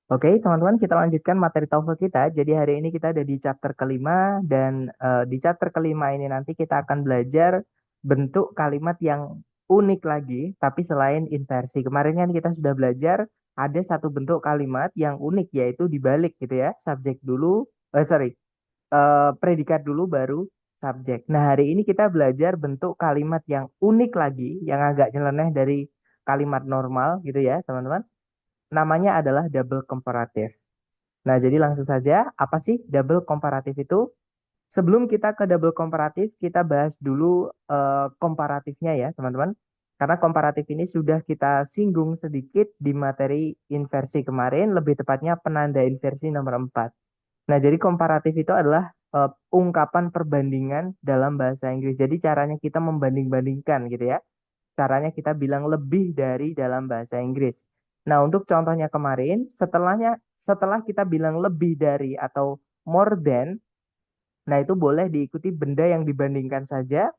Oke, teman-teman, kita lanjutkan materi TOEFL kita. Jadi hari ini kita ada di chapter kelima dan di chapter kelima ini nanti kita akan belajar bentuk kalimat yang unik lagi, tapi selain inversi. Kemarin kan kita sudah belajar ada satu bentuk kalimat yang unik yaitu dibalik gitu ya, subjek dulu, predikat dulu baru subjek. Nah, hari ini kita belajar bentuk kalimat yang unik lagi, yang agak nyeleneh dari kalimat normal gitu ya, teman-teman. Namanya adalah double comparative. Nah, jadi langsung saja, apa sih double comparative itu? Sebelum kita ke double comparative, kita bahas dulu komparatifnya ya, teman-teman. Karena komparatif ini sudah kita singgung sedikit di materi inversi kemarin, lebih tepatnya penanda inversi nomor 4. Nah, jadi komparatif itu adalah ungkapan perbandingan dalam bahasa Inggris. Jadi caranya kita membanding-bandingkan gitu ya. Caranya kita bilang lebih dari dalam bahasa Inggris. Nah, untuk contohnya kemarin, setelah kita bilang lebih dari atau more than, nah itu boleh diikuti benda yang dibandingkan saja,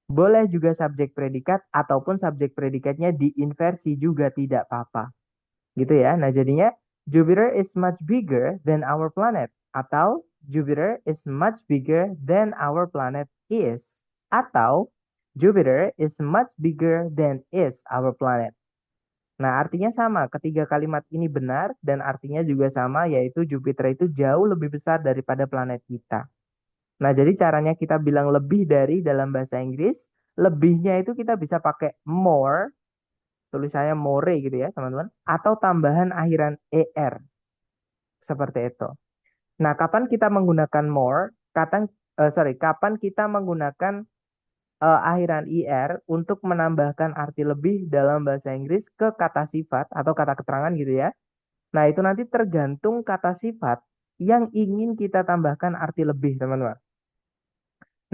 boleh juga subjek predikat ataupun subjek predikatnya diinversi juga tidak apa-apa. Gitu ya. Nah, jadinya Jupiter is much bigger than our planet atau Jupiter is much bigger than our planet is atau Jupiter is much bigger than is our planet. Nah, artinya sama. Ketiga kalimat ini benar dan artinya juga sama, yaitu Jupiter itu jauh lebih besar daripada planet kita. Nah, jadi caranya kita bilang lebih dari dalam bahasa Inggris, lebihnya itu kita bisa pakai more, tulisannya more gitu ya, teman-teman, atau tambahan akhiran er, seperti itu. Nah, kapan kita menggunakan more? Kapan kita menggunakan akhiran er untuk menambahkan arti lebih dalam bahasa Inggris ke kata sifat atau kata keterangan gitu ya. Nah, itu nanti tergantung kata sifat yang ingin kita tambahkan arti lebih, teman-teman.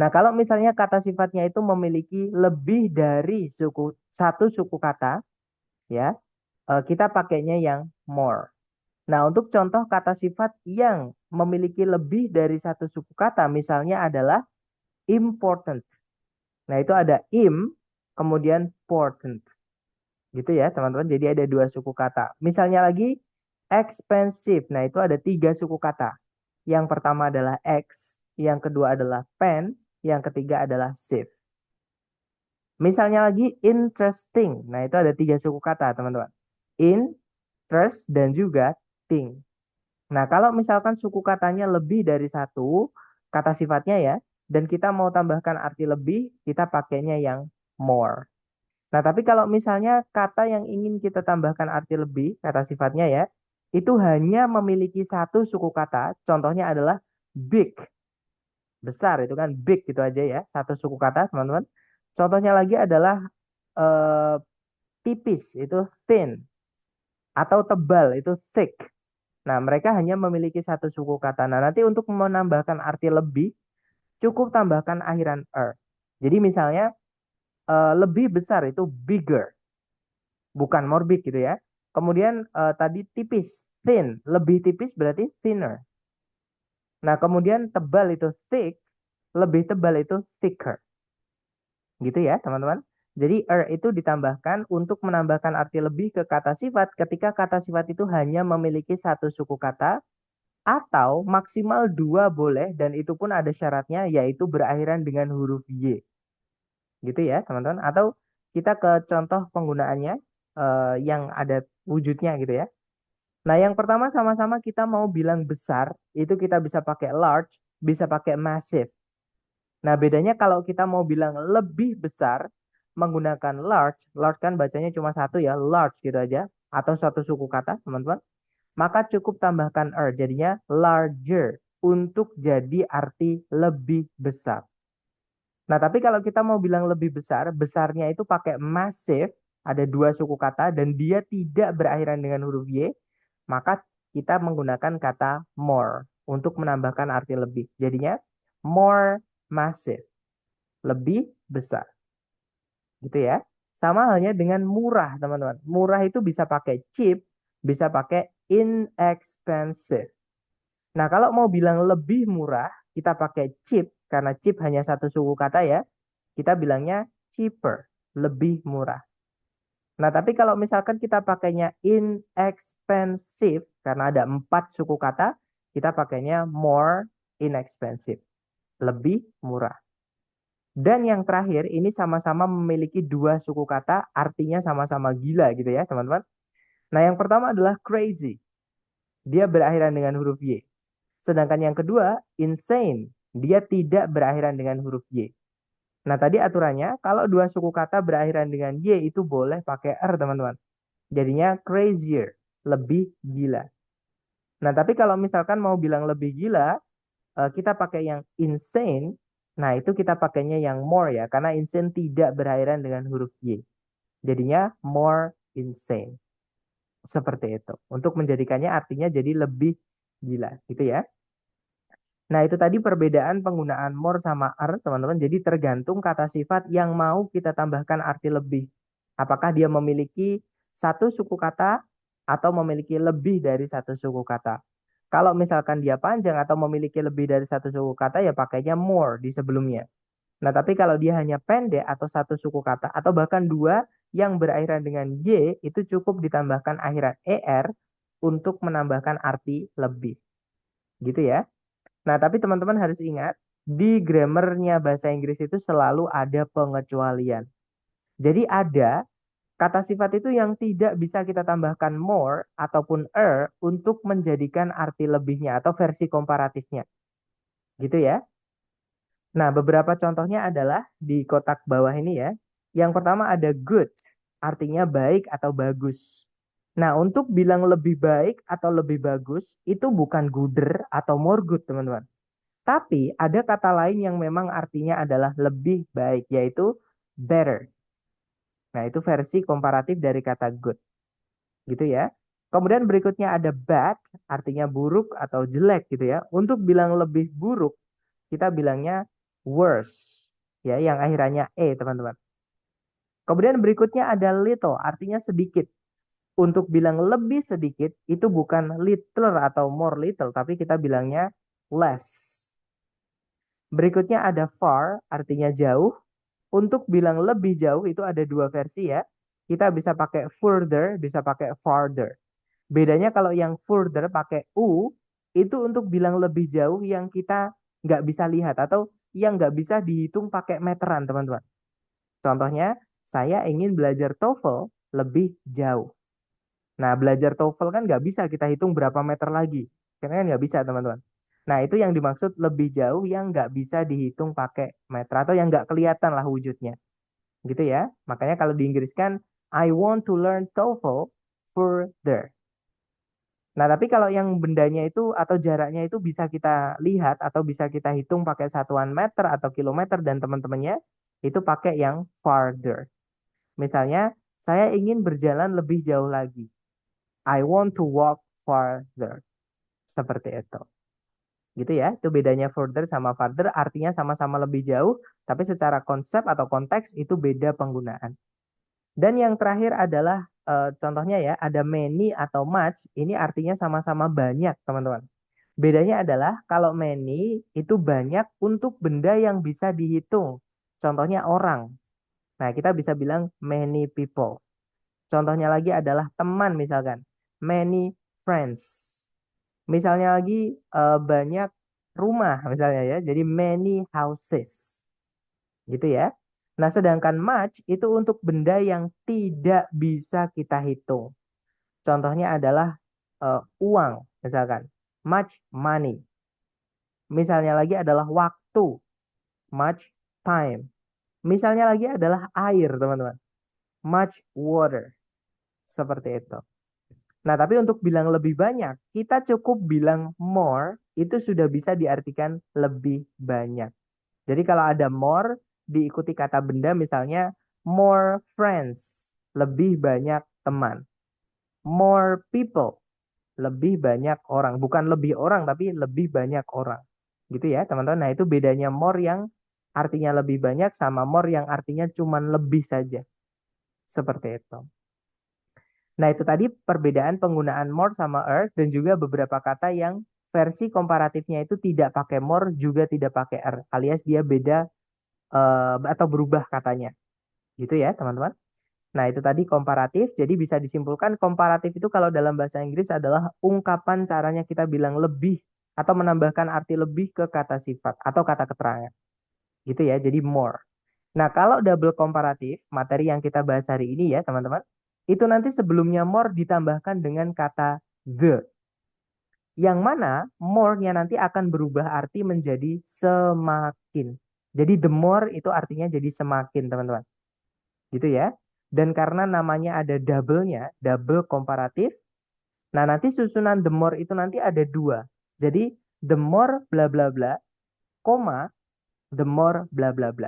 Nah, kalau misalnya kata sifatnya itu memiliki lebih dari satu suku kata, ya, kita pakainya yang more. Nah, untuk contoh kata sifat yang memiliki lebih dari satu suku kata, misalnya adalah important. Nah, itu ada kemudian important. Gitu ya, teman-teman. Jadi ada dua suku kata. Misalnya lagi expensive. Nah, itu ada tiga suku kata. Yang pertama adalah X, yang kedua adalah pen, yang ketiga adalah save. Misalnya lagi interesting. Nah, itu ada tiga suku kata, teman-teman. Interest dan juga ting. Nah, kalau misalkan suku katanya lebih dari satu, kata sifatnya ya, dan kita mau tambahkan arti lebih, kita pakainya yang more. Nah, tapi kalau misalnya kata yang ingin kita tambahkan arti lebih, kata sifatnya ya, itu hanya memiliki satu suku kata, contohnya adalah big, besar, itu kan big gitu aja ya, satu suku kata, teman-teman. Contohnya lagi adalah eh, tipis, itu thin, atau tebal, itu thick. Nah, mereka hanya memiliki satu suku kata. Nah, nanti untuk menambahkan arti lebih, cukup tambahkan akhiran er. Jadi misalnya lebih besar itu bigger, bukan more big gitu ya. Kemudian tadi tipis, thin, lebih tipis berarti thinner. Nah, kemudian tebal itu thick, lebih tebal itu thicker. Gitu ya, teman-teman. Jadi er itu ditambahkan untuk menambahkan arti lebih ke kata sifat ketika kata sifat itu hanya memiliki satu suku kata atau maksimal dua boleh dan itu pun ada syaratnya yaitu berakhiran dengan huruf Y. Gitu ya, teman-teman. Atau kita ke contoh penggunaannya yang ada wujudnya gitu ya. Nah, yang pertama sama-sama kita mau bilang besar, itu kita bisa pakai large, bisa pakai massive. Nah, bedanya kalau kita mau bilang lebih besar menggunakan large, large kan bacanya cuma satu ya, large gitu aja, atau satu suku kata, teman-teman. Maka cukup tambahkan er, jadinya larger untuk jadi arti lebih besar. Nah, tapi kalau kita mau bilang lebih besar, besarnya itu pakai massive, ada dua suku kata dan dia tidak berakhiran dengan huruf Y, maka kita menggunakan kata more untuk menambahkan arti lebih. Jadinya more massive, lebih besar. Gitu ya. Sama halnya dengan murah, teman-teman. Murah itu bisa pakai cheap, bisa pakai inexpensive. Nah, kalau mau bilang lebih murah, kita pakai cheap, karena cheap hanya satu suku kata ya. Kita bilangnya cheaper, lebih murah. Nah, tapi kalau misalkan kita pakainya inexpensive, karena ada 4 suku kata, kita pakainya more inexpensive, lebih murah. Dan yang terakhir, ini sama-sama memiliki 2 suku kata, artinya sama-sama gila gitu ya, teman-teman. Nah, yang pertama adalah crazy. Dia berakhiran dengan huruf Y. Sedangkan yang kedua, insane. Dia tidak berakhiran dengan huruf Y. Nah, tadi aturannya, kalau 2 suku kata berakhiran dengan Y, itu boleh pakai R, teman-teman. Jadinya crazier, lebih gila. Nah, tapi kalau misalkan mau bilang lebih gila, kita pakai yang insane. Nah, itu kita pakainya yang more ya, karena insane tidak berakhiran dengan huruf Y. Jadinya more insane. Seperti itu. Untuk menjadikannya artinya jadi lebih gila, gitu ya. Nah, itu tadi perbedaan penggunaan more sama are, teman-teman. Jadi tergantung kata sifat yang mau kita tambahkan arti lebih. Apakah dia memiliki satu suku kata atau memiliki lebih dari satu suku kata. Kalau misalkan dia panjang atau memiliki lebih dari satu suku kata, ya pakainya more di sebelumnya. Nah, tapi kalau dia hanya pendek atau satu suku kata atau bahkan dua yang berakhiran dengan Y, itu cukup ditambahkan akhiran ER untuk menambahkan arti lebih. Gitu ya. Nah, tapi teman-teman harus ingat, di grammarnya bahasa Inggris itu selalu ada pengecualian. Jadi ada kata sifat itu yang tidak bisa kita tambahkan more ataupun untuk menjadikan arti lebihnya atau versi komparatifnya. Gitu ya. Nah, beberapa contohnya adalah di kotak bawah ini ya. Yang pertama ada good, artinya baik atau bagus. Nah, untuk bilang lebih baik atau lebih bagus, itu bukan gooder atau more good, teman-teman. Tapi ada kata lain yang memang artinya adalah lebih baik, yaitu better. Nah, itu versi komparatif dari kata good. Gitu ya. Kemudian berikutnya ada bad, artinya buruk atau jelek gitu ya. Untuk bilang lebih buruk, kita bilangnya worse. Ya, yang akhirannya E, teman-teman. Kemudian berikutnya ada little, artinya sedikit. Untuk bilang lebih sedikit, itu bukan little atau more little, tapi kita bilangnya less. Berikutnya ada far, artinya jauh. Untuk bilang lebih jauh itu ada dua versi ya. Kita bisa pakai further, bisa pakai farther. Bedanya kalau yang further pakai U, itu untuk bilang lebih jauh yang kita nggak bisa lihat atau yang nggak bisa dihitung pakai meteran, teman-teman. Contohnya, saya ingin belajar TOEFL lebih jauh. Nah, belajar TOEFL kan nggak bisa kita hitung berapa meter lagi. Karena kan nggak bisa, teman-teman. Nah, itu yang dimaksud lebih jauh yang nggak bisa dihitung pakai meter atau yang nggak kelihatan lah wujudnya. Gitu ya. Makanya kalau di Inggris kan, I want to learn TOEFL further. Nah, tapi kalau yang bendanya itu atau jaraknya itu bisa kita lihat atau bisa kita hitung pakai satuan meter atau kilometer dan teman-temannya, itu pakai yang farther. Misalnya, saya ingin berjalan lebih jauh lagi. I want to walk farther. Seperti itu. Gitu ya. Itu bedanya further sama farther. Artinya sama-sama lebih jauh. Tapi secara konsep atau konteks itu beda penggunaan. Dan yang terakhir adalah contohnya ya. Ada many atau much. Ini artinya sama-sama banyak teman-teman. Bedanya adalah kalau many itu banyak untuk benda yang bisa dihitung. Contohnya orang. Nah, kita bisa bilang many people. Contohnya lagi adalah teman misalkan. Many friends. Misalnya lagi banyak rumah misalnya ya. Jadi many houses. Gitu ya. Nah, sedangkan much itu untuk benda yang tidak bisa kita hitung. Contohnya adalah uang misalkan. Much money. Misalnya lagi adalah waktu. Much time. Misalnya lagi adalah air, teman-teman. Much water. Seperti itu. Nah, tapi untuk bilang lebih banyak, kita cukup bilang more, itu sudah bisa diartikan lebih banyak. Jadi kalau ada more, diikuti kata benda misalnya more friends, lebih banyak teman. More people, lebih banyak orang. Bukan lebih orang, tapi lebih banyak orang. Gitu ya, teman-teman. Nah, itu bedanya more yang artinya lebih banyak sama more yang artinya cuman lebih saja. Seperti itu. Nah, itu tadi perbedaan penggunaan more sama earth dan juga beberapa kata yang versi komparatifnya itu tidak pakai more juga tidak pakai er, alias dia beda atau berubah katanya. Gitu ya, teman-teman. Nah, itu tadi komparatif. Jadi bisa disimpulkan komparatif itu kalau dalam bahasa Inggris adalah ungkapan caranya kita bilang lebih atau menambahkan arti lebih ke kata sifat atau kata keterangan. Gitu ya, jadi more. Nah, kalau double komparatif, materi yang kita bahas hari ini ya, teman-teman, itu nanti sebelumnya more ditambahkan dengan kata the. Yang mana more-nya nanti akan berubah arti menjadi semakin. Jadi the more itu artinya jadi semakin, teman-teman. Gitu ya. Dan karena namanya ada double-nya, double komparatif, nah nanti susunan the more itu nanti ada dua. Jadi the more bla bla bla, koma, the more bla bla bla.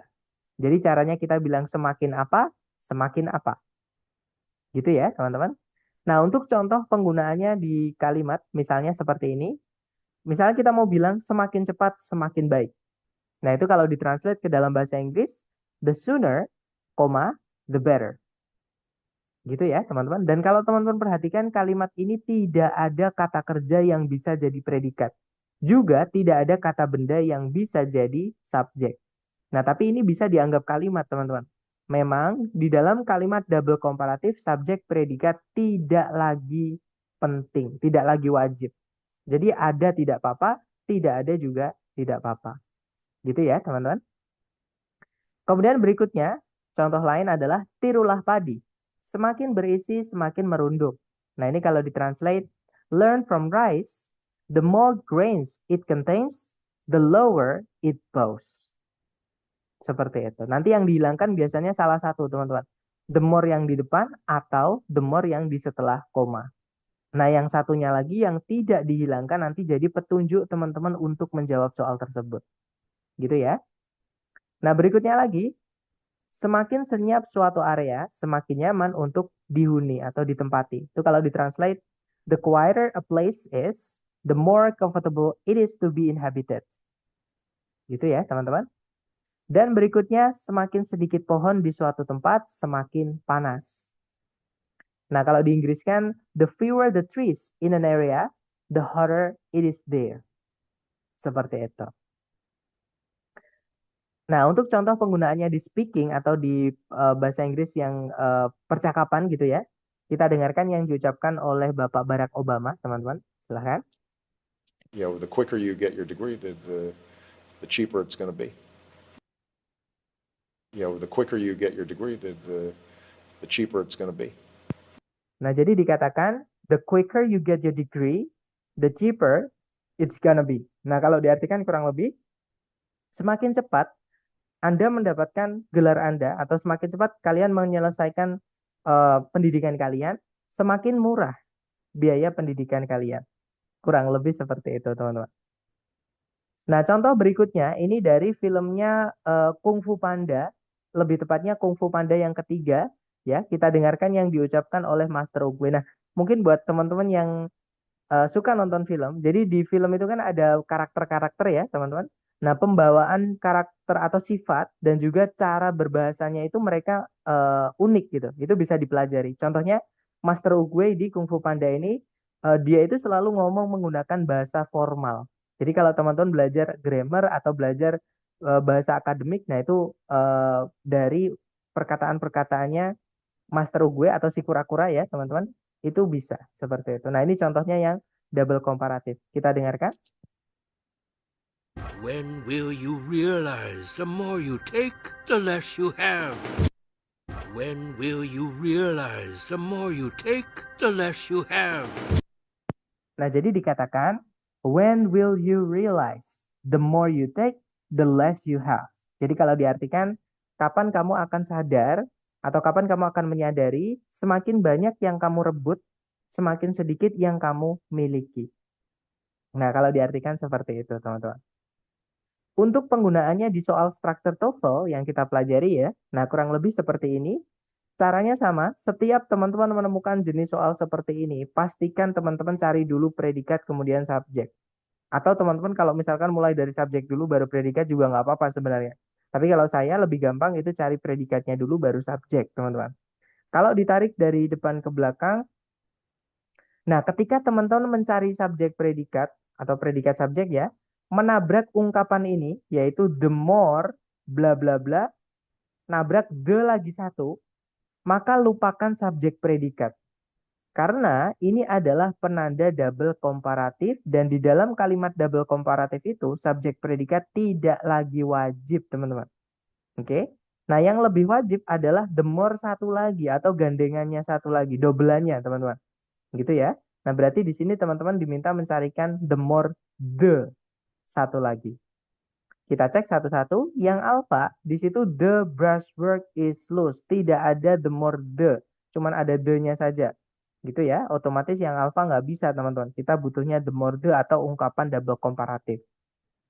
Jadi caranya kita bilang semakin apa, semakin apa. Gitu ya, teman-teman. Nah, untuk contoh penggunaannya di kalimat, misalnya seperti ini. Misalnya kita mau bilang semakin cepat, semakin baik. Nah, itu kalau ditranslate ke dalam bahasa Inggris, the sooner, the better. Gitu ya, teman-teman. Dan kalau teman-teman perhatikan kalimat ini tidak ada kata kerja yang bisa jadi predikat. Juga tidak ada kata benda yang bisa jadi subjek. Nah, tapi ini bisa dianggap kalimat, teman-teman. Memang di dalam kalimat double komparatif, subjek predikat tidak lagi penting, tidak lagi wajib. Jadi ada tidak apa-apa, tidak ada juga tidak apa-apa. Gitu ya, teman-teman. Kemudian berikutnya, contoh lain adalah tirulah padi. Semakin berisi, semakin merunduk. Nah, ini kalau ditranslate, learn from rice, the more grains it contains, the lower it bows. Seperti itu. Nanti yang dihilangkan biasanya salah satu, teman-teman. The more yang di depan atau the more yang di setelah koma. Nah, yang satunya lagi yang tidak dihilangkan nanti jadi petunjuk teman-teman untuk menjawab soal tersebut. Gitu ya. Nah, berikutnya lagi, semakin senyap suatu area, semakin nyaman untuk dihuni atau ditempati. Itu kalau ditranslate, the quieter a place is, the more comfortable it is to be inhabited. Gitu ya, teman-teman. Dan berikutnya, semakin sedikit pohon di suatu tempat, semakin panas. Nah, kalau di Inggris kan, the fewer the trees in an area, the hotter it is there. Seperti itu. Nah, untuk contoh penggunaannya di speaking atau di bahasa Inggris yang percakapan gitu ya, kita dengarkan yang diucapkan oleh Bapak Barack Obama, teman-teman. Silahkan. You know, the quicker you get your degree, the cheaper it's going to be. You know, the quicker you get your degree, the cheaper it's going to be. Nah, jadi dikatakan, the quicker you get your degree, the cheaper it's gonna be. Nah, kalau diartikan kurang lebih, semakin cepat Anda mendapatkan gelar Anda, atau semakin cepat kalian menyelesaikan pendidikan kalian, semakin murah biaya pendidikan kalian. Kurang lebih seperti itu, teman-teman. Nah, contoh berikutnya, ini dari filmnya Kung Fu Panda, lebih tepatnya Kung Fu Panda yang ketiga, ya, kita dengarkan yang diucapkan oleh Master Oogway. Nah, mungkin buat teman-teman yang suka nonton film. Jadi di film itu kan ada karakter-karakter ya, teman-teman. Nah, pembawaan karakter atau sifat dan juga cara berbahasanya itu mereka unik gitu. Itu bisa dipelajari. Contohnya Master Oogway di Kung Fu Panda ini dia itu selalu ngomong menggunakan bahasa formal. Jadi kalau teman-teman belajar grammar atau belajar bahasa akademik, nah itu dari perkataan-perkataannya Master Oogway atau si kura-kura ya, teman-teman. Itu bisa seperti itu. Nah, ini contohnya yang double komparatif. Kita dengarkan. When will you realize the more you take, the less you have? When will you realize the more you take, the less you have? Nah, jadi dikatakan, when will you realize the more you take, the less you have. Jadi kalau diartikan, kapan kamu akan sadar atau kapan kamu akan menyadari semakin banyak yang kamu rebut, semakin sedikit yang kamu miliki. Nah, kalau diartikan seperti itu, teman-teman. Untuk penggunaannya di soal structure TOEFL yang kita pelajari ya, nah kurang lebih seperti ini. Caranya sama, setiap teman-teman menemukan jenis soal seperti ini, pastikan teman-teman cari dulu predikat kemudian subjek. Atau teman-teman kalau misalkan mulai dari subjek dulu baru predikat juga nggak apa-apa sebenarnya. Tapi kalau saya lebih gampang itu cari predikatnya dulu baru subjek, teman-teman. Kalau ditarik dari depan ke belakang, nah ketika teman-teman mencari subjek predikat atau predikat subjek ya, menabrak ungkapan ini, yaitu the more, bla bla bla, nabrak the lagi satu, maka lupakan subjek predikat. Karena ini adalah penanda double komparatif dan di dalam kalimat double komparatif itu subjek predikat tidak lagi wajib, teman-teman. Oke. Nah, yang lebih wajib adalah the more satu lagi atau gandengannya satu lagi, dobelannya, teman-teman. Gitu ya. Nah, berarti di sini teman-teman diminta mencarikan the more the satu lagi. Kita cek satu-satu. Yang alpha di situ the brushwork is loose. Tidak ada the more the. Cuman ada the-nya saja. Gitu ya. Otomatis yang alpha nggak bisa, teman-teman. Kita butuhnya the more the atau ungkapan double komparatif.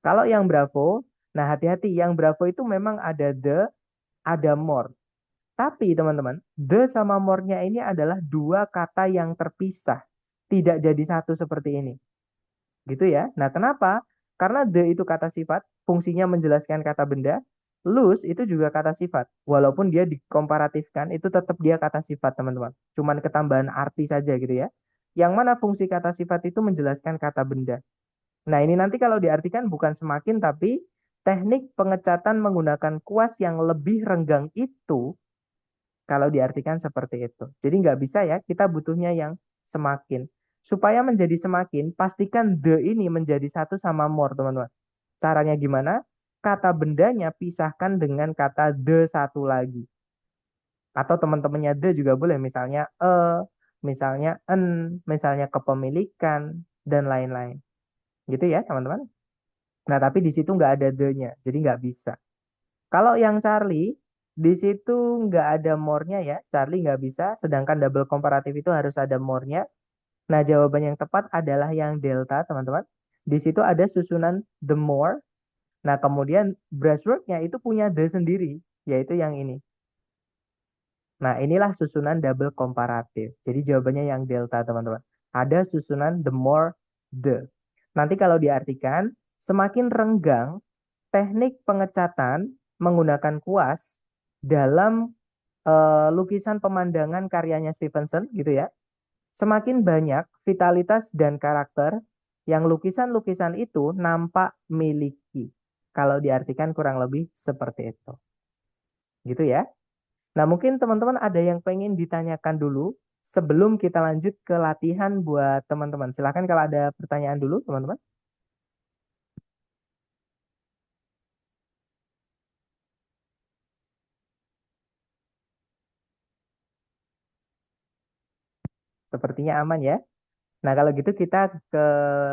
Kalau yang bravo, nah hati-hati. Yang bravo itu memang ada the, ada more. Tapi teman-teman, the sama more-nya ini adalah dua kata yang terpisah. Tidak jadi satu seperti ini. Gitu ya. Nah, kenapa? Karena the itu kata sifat, fungsinya menjelaskan kata benda. Loose itu juga kata sifat. Walaupun dia dikomparatifkan, itu tetap dia kata sifat, teman-teman. Cuman ketambahan arti saja gitu ya. Yang mana fungsi kata sifat itu menjelaskan kata benda. Nah, ini nanti kalau diartikan bukan semakin, tapi teknik pengecatan menggunakan kuas yang lebih renggang itu kalau diartikan seperti itu. Jadi nggak bisa ya, kita butuhnya yang semakin. Supaya menjadi semakin, pastikan the ini menjadi satu sama more, teman-teman. Caranya gimana? Kata bendanya pisahkan dengan kata the satu lagi. Atau teman-temannya the juga boleh, misalnya misalnya en, misalnya kepemilikan, dan lain-lain. Gitu ya, teman-teman. Nah, tapi di situ nggak ada the-nya, jadi nggak bisa. Kalau yang Charlie, di situ nggak ada more-nya ya. Charlie nggak bisa, sedangkan double komparatif itu harus ada more-nya. Nah, jawaban yang tepat adalah yang delta, teman-teman. Di situ ada susunan the more. Nah, kemudian brushwork-nya itu punya the sendiri, yaitu yang ini. Nah, inilah susunan double komparatif. Jadi jawabannya yang delta, teman-teman. Ada susunan the more, the. Nanti kalau diartikan, semakin renggang teknik pengecatan menggunakan kuas dalam lukisan pemandangan karyanya Stevenson gitu ya. Semakin banyak vitalitas dan karakter yang lukisan-lukisan itu nampak miliki. Kalau diartikan kurang lebih seperti itu. Gitu ya. Nah, mungkin teman-teman ada yang pengen ditanyakan dulu sebelum kita lanjut ke latihan buat teman-teman. Silakan kalau ada pertanyaan dulu, teman-teman. Sepertinya aman ya. Nah, kalau gitu kita ke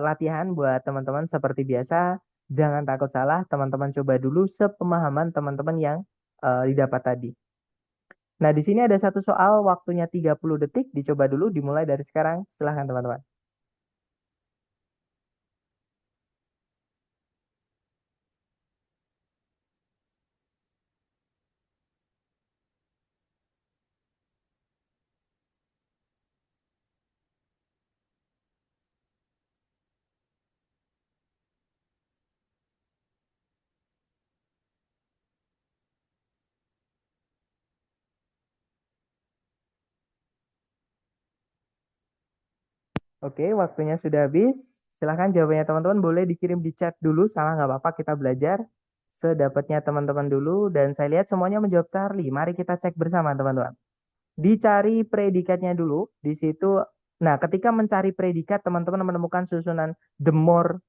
latihan buat teman-teman seperti biasa. Jangan takut salah, teman-teman coba dulu sepemahaman teman-teman yang didapat tadi. Nah, di sini ada satu soal waktunya 30 detik, dicoba dulu dimulai dari sekarang. Silahkan teman-teman. Oke, waktunya sudah habis. Silahkan jawabannya teman-teman boleh dikirim di chat dulu. Salah nggak apa-apa, kita belajar sedapatnya teman-teman dulu. Dan saya lihat semuanya menjawab Charlie. Mari kita cek bersama teman-teman. Dicari predikatnya dulu. Di situ, nah ketika mencari predikat, teman-teman menemukan susunan the more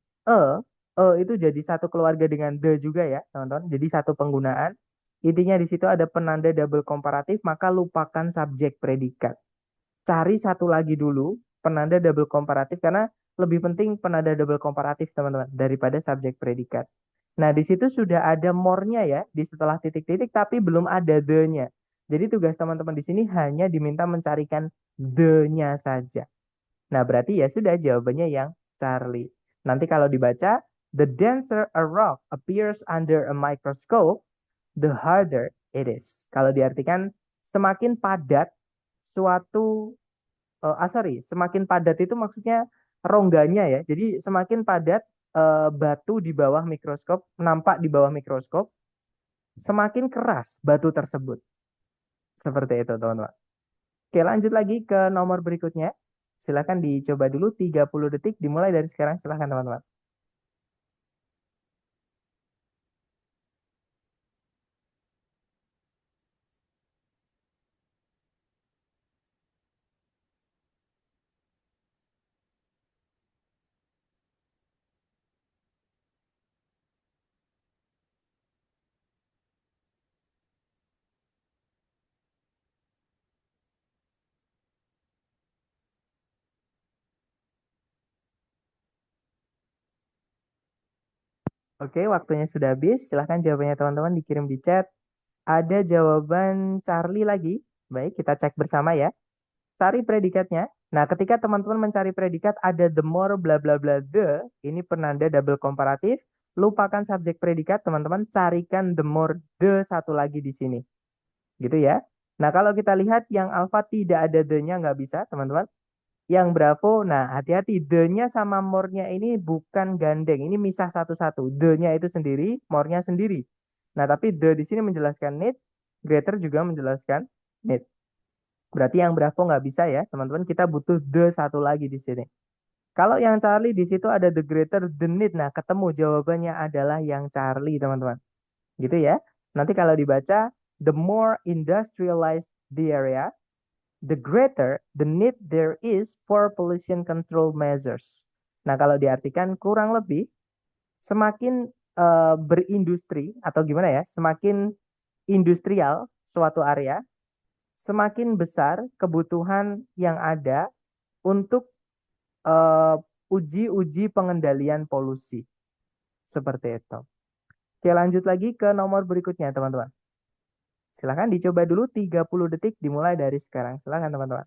itu jadi satu keluarga dengan the juga ya, teman-teman. Jadi satu penggunaan. Intinya di situ ada penanda double komparatif, maka lupakan subjek predikat. Cari satu lagi dulu, penanda double komparatif, karena lebih penting penanda double komparatif, teman-teman, daripada subjek predikat. Nah, di situ sudah ada more-nya ya, di setelah titik-titik, tapi belum ada the-nya. Jadi tugas teman-teman di sini hanya diminta mencarikan the-nya saja. Nah, berarti ya sudah jawabannya yang Charlie. Nanti kalau dibaca, the denser a rock appears under a microscope, the harder it is. Kalau diartikan, semakin padat suatu semakin padat itu maksudnya rongganya ya. Jadi semakin padat batu di bawah mikroskop, nampak di bawah mikroskop, semakin keras batu tersebut. Seperti itu, teman-teman. Oke, lanjut lagi ke nomor berikutnya. Silakan dicoba dulu 30 detik dimulai dari sekarang. Silakan, teman-teman. Oke, waktunya sudah habis. Silahkan jawabannya teman-teman dikirim di chat. Ada jawaban Charlie lagi. Baik, kita cek bersama ya. Cari predikatnya. Nah, ketika teman-teman mencari predikat ada the more bla bla bla the, ini penanda double komparatif. Lupakan subjek predikat, teman-teman carikan the more the satu lagi di sini. Gitu ya. Nah, kalau kita lihat yang alpha tidak ada the-nya nggak bisa, teman-teman. Yang Bravo, nah hati-hati, the-nya sama more-nya ini bukan gandeng, ini misah satu-satu. The-nya itu sendiri, more-nya sendiri. Nah, tapi the di sini menjelaskan need, greater juga menjelaskan need. Berarti yang Bravo nggak bisa ya, teman-teman. Kita butuh the satu lagi di sini. Kalau yang Charlie di situ ada the greater the need. Nah, ketemu jawabannya adalah yang Charlie, teman-teman. Gitu ya. Nanti kalau dibaca, the more industrialized the area, the greater the need there is for pollution control measures. Nah, kalau diartikan kurang lebih semakin berindustri atau gimana ya, semakin industrial suatu area, semakin besar kebutuhan yang ada untuk eh, uji-uji pengendalian polusi. Seperti itu. Oke, lanjut lagi ke nomor berikutnya, teman-teman. Silahkan dicoba dulu 30 detik dimulai dari sekarang. Silahkan, teman-teman.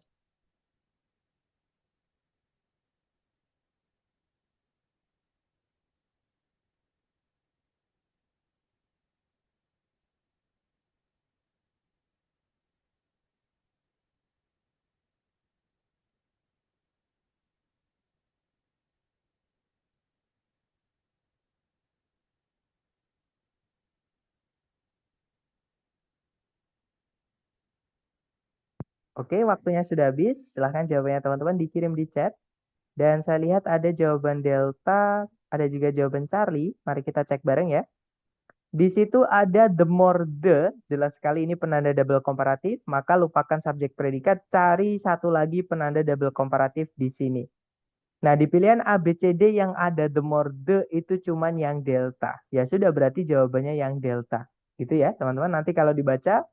Oke, waktunya sudah habis. Silahkan jawabannya teman-teman dikirim di chat. Dan saya lihat ada jawaban Delta, ada juga jawaban Charlie. Mari kita cek bareng ya. Di situ ada the more the, jelas sekali ini penanda double komparatif, maka lupakan subjek predikat, cari satu lagi penanda double komparatif di sini. Nah, di pilihan A, B, C, D yang ada the more the itu cuman yang delta. Ya sudah berarti jawabannya yang delta. Gitu ya, teman-teman. Nanti kalau dibaca,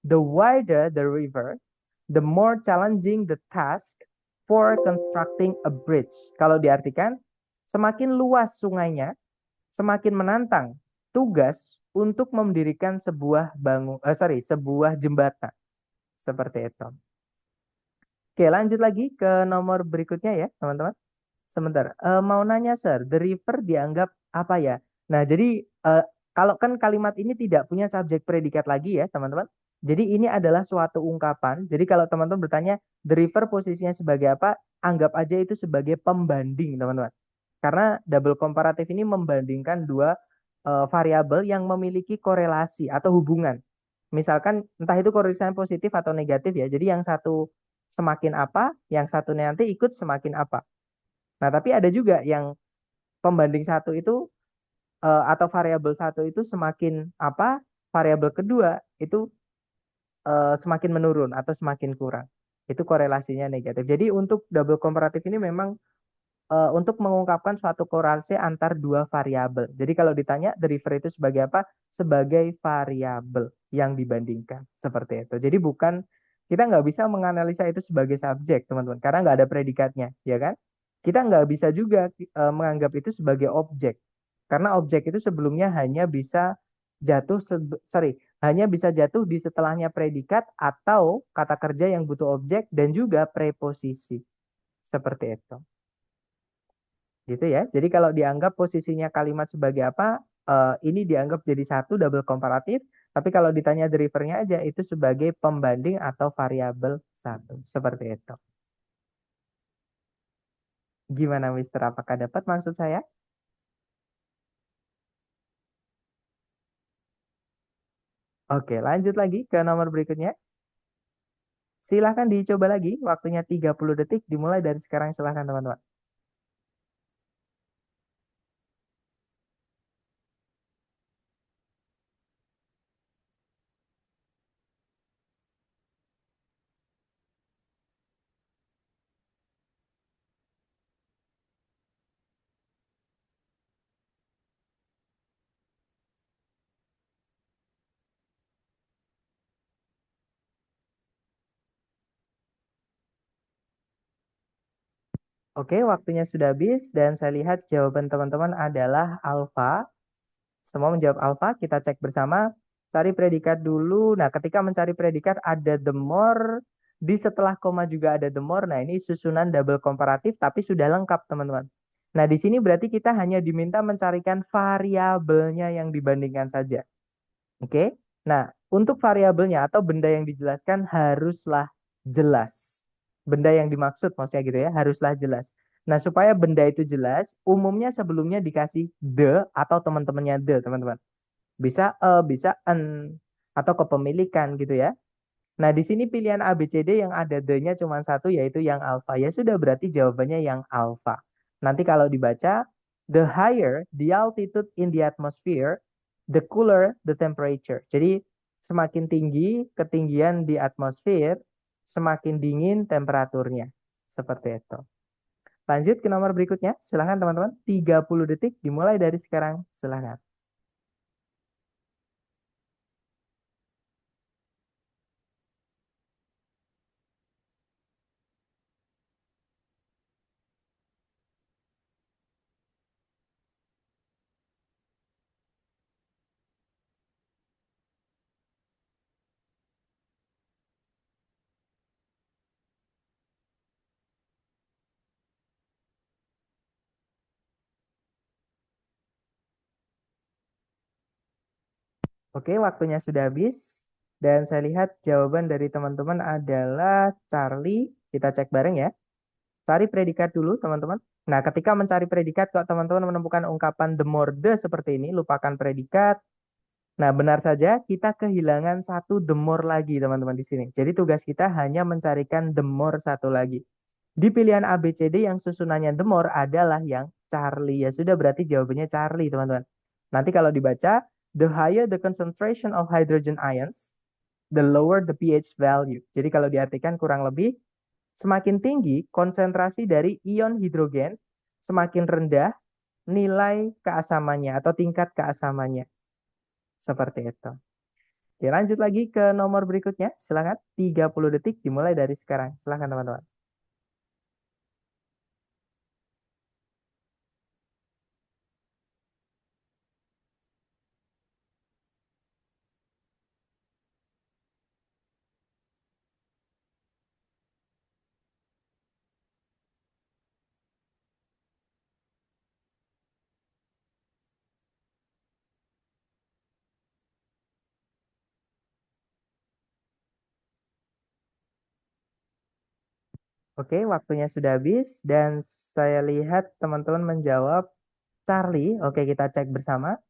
the wider the river, the more challenging the task for constructing a bridge. Kalau diartikan, semakin luas sungainya, semakin menantang tugas untuk mendirikan sebuah jembatan. Seperti itu. Oke, lanjut lagi ke nomor berikutnya ya, teman-teman. Sebentar, mau nanya, Sir, the river dianggap apa ya? Nah, jadi kalau kan kalimat ini tidak punya subjek predikat lagi ya, teman-teman. Jadi ini adalah suatu ungkapan. Jadi kalau teman-teman bertanya, the river posisinya sebagai apa? Anggap aja itu sebagai pembanding, teman-teman. Karena double komparatif ini membandingkan dua variabel yang memiliki korelasi atau hubungan. Misalkan entah itu korelasinya positif atau negatif ya. Jadi yang satu semakin apa, yang satu nanti ikut semakin apa. Nah, tapi ada juga yang pembanding satu itu atau variabel satu itu semakin apa, variabel kedua itu semakin menurun atau semakin kurang. Itu korelasinya negatif. Jadi untuk double komparatif ini memang untuk mengungkapkan suatu korelasi antar dua variabel. Jadi kalau ditanya the river itu sebagai apa? Sebagai variabel yang dibandingkan. Seperti itu. Jadi bukan, kita nggak bisa menganalisa itu sebagai subjek, teman-teman. Karena nggak ada predikatnya, ya kan? Kita nggak bisa juga menganggap itu sebagai objek. Karena objek itu sebelumnya hanya bisa hanya bisa jatuh di setelahnya predikat atau kata kerja yang butuh objek dan juga preposisi. Seperti itu. Gitu ya. Jadi kalau dianggap posisinya kalimat sebagai apa, ini dianggap jadi satu double komparatif. Tapi kalau ditanya drivernya aja itu sebagai pembanding atau variabel satu. Seperti itu. Gimana, Mister? Apakah dapat maksud saya? Oke, lanjut lagi ke nomor berikutnya. Silahkan dicoba lagi. Waktunya 30 detik. Dimulai dari sekarang. Silahkan, teman-teman. Oke, waktunya sudah habis dan saya lihat jawaban teman-teman adalah alfa. Semua menjawab alpha, kita cek bersama. Cari predikat dulu. Nah, ketika mencari predikat ada the more, di setelah koma juga ada the more. Nah, ini susunan double komparatif tapi sudah lengkap, teman-teman. Nah, di sini berarti kita hanya diminta mencarikan variabelnya yang dibandingkan saja. Oke. Nah, untuk variabelnya atau benda yang dijelaskan haruslah jelas. Benda yang dimaksud maksudnya gitu ya, haruslah jelas. Nah, supaya benda itu jelas, umumnya sebelumnya dikasih the atau teman-temannya the, teman-teman. Bisa bisa an, atau kepemilikan gitu ya. Nah, di sini pilihan A, B, C, D yang ada the-nya cuma satu, yaitu yang alpha. Ya sudah, berarti jawabannya yang alpha. Nanti kalau dibaca, the higher the altitude in the atmosphere, the cooler the temperature. Jadi, semakin tinggi ketinggian di atmosfer, semakin dingin temperaturnya. Seperti itu. Lanjut ke nomor berikutnya. Silahkan teman-teman. 30 detik dimulai dari sekarang. Silahkan. Oke, waktunya sudah habis. Dan saya lihat jawaban dari teman-teman adalah Charlie. Kita cek bareng ya. Cari predikat dulu, teman-teman. Nah, ketika mencari predikat, kalau teman-teman menemukan ungkapan the more the seperti ini, lupakan predikat. Nah, benar saja kita kehilangan satu the more lagi, teman-teman di sini. Jadi tugas kita hanya mencarikan the more satu lagi. Di pilihan A, B, C, D yang susunannya the more adalah yang Charlie. Ya sudah, berarti jawabannya Charlie, teman-teman. Nanti kalau dibaca, the higher the concentration of hydrogen ions, the lower the pH value. Jadi kalau diartikan kurang lebih, semakin tinggi konsentrasi dari ion hidrogen, semakin rendah nilai keasamannya atau tingkat keasamannya. Seperti itu. Oke, lanjut lagi ke nomor berikutnya. Silakan, 30 detik dimulai dari sekarang. Silakan teman-teman. Oke, waktunya sudah habis dan saya lihat teman-teman menjawab Charlie. Oke, kita cek bersama.